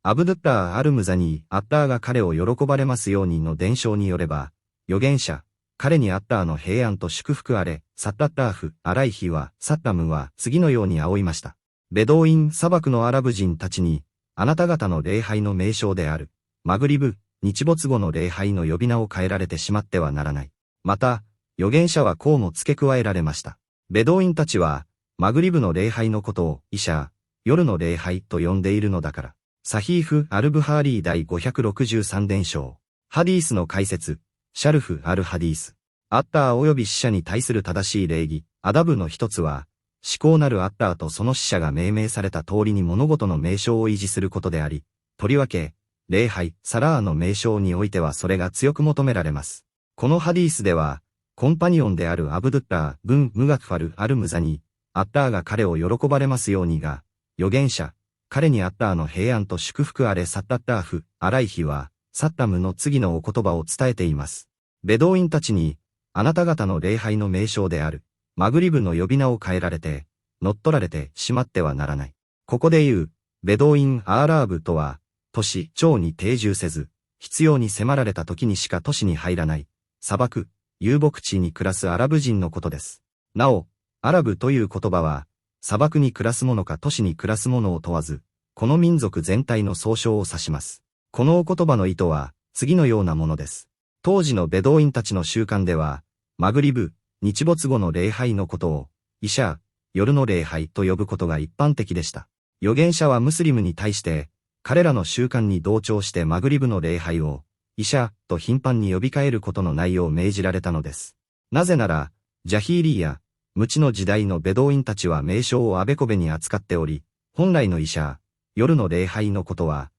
アブドゥッラー・アルムザニー、アッターが彼を喜ばれますようにの伝承によれば、預言者、彼にアッターの平安と祝福あれ、サッタッターフ、アライヒは、サッタムは次のように仰いました。ベドウィン砂漠のアラブ人たちに、あなた方の礼拝の名称である、マグリブ、日没後の礼拝の呼び名を変えられてしまってはならない。また、預言者はこうも付け加えられました。ベドウィンたちは、マグリブの礼拝のことを、イシャー、夜の礼拝と呼んでいるのだから。サヒーフ・アルブハーリー第563伝承。ハディースの解説。シャルフ・アル・ハディース。アッター及び死者に対する正しい礼儀。アダブの一つは、至高なるアッターとその死者が命名された通りに物事の名称を維持することであり、とりわけ、礼拝、サラーの名称においてはそれが強く求められます。このハディースでは、コンパニオンであるアブドゥッラー、ブン・ムガクファル・アルムザニー、アッターが彼を喜ばれますようにが、預言者、彼にアッターの平安と祝福あれサッタッターフ、アライヒは、サッタムの次のお言葉を伝えています。ベドウィンたちに、あなた方の礼拝の名称である、マグリブの呼び名を変えられて、乗っ取られてしまってはならない。ここで言う、ベドウィン・アーラーブとは、都市、町に定住せず、必要に迫られた時にしか都市に入らない、砂漠、遊牧地に暮らすアラブ人のことです。なお、アラブという言葉は、砂漠に暮らす者か都市に暮らす者を問わず、この民族全体の総称を指します。このお言葉の意図は、次のようなものです。当時のベドウィンたちの習慣では、マグリブ、日没後の礼拝のことを、イシャー、夜の礼拝と呼ぶことが一般的でした。預言者はムスリムに対して、彼らの習慣に同調してマグリブの礼拝を、イシャーと頻繁に呼びかえることの内容を命じられたのです。なぜなら、ジャヒーリーや、無知の時代のベドウィンたちは名称をあべこべに扱っており、本来のイシャー、夜の礼拝のことは、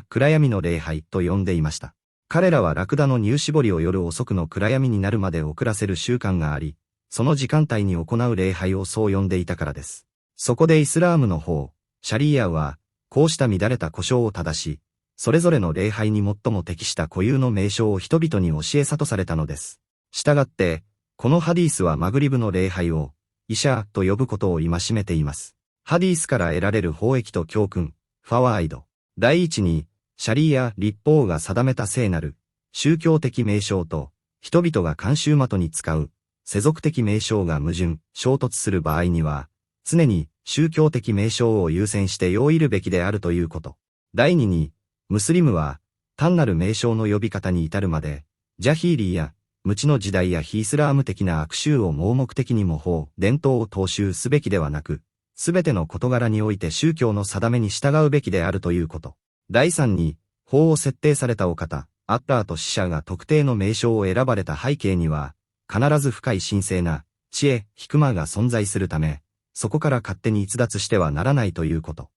暗闇の礼拝と呼んでいました。彼らはラクダの乳搾りを夜遅くの暗闇になるまで遅らせる習慣があり、その時間帯に行う礼拝をそう呼んでいたからです。そこでイスラームの方、シャリーアは、こうした乱れた呼称を正し、それぞれの礼拝に最も適した固有の名称を人々に教え諭されたのです。したがって、このハディースはマグリブの礼拝を、イシャーと呼ぶことを戒めています。ハディースから得られる法益と教訓、ファワーイド。第一に、シャリーや立法が定めた聖なる、宗教的名称と、人々が慣習的に使う、世俗的名称が矛盾、衝突する場合には、常に宗教的名称を優先して用いるべきであるということ。第二に、ムスリムは、単なる名称の呼び方に至るまで、ジャヒーリーや、無知の時代や非イスラーム的な悪習を盲目的に模倣、伝統を踏襲すべきではなく、すべての事柄において宗教の定めに従うべきであるということ。第三に、法を設定されたお方、アッターと死者が特定の名称を選ばれた背景には、必ず深い神聖な、知恵、ヒクマが存在するため、そこから勝手に逸脱してはならないということ。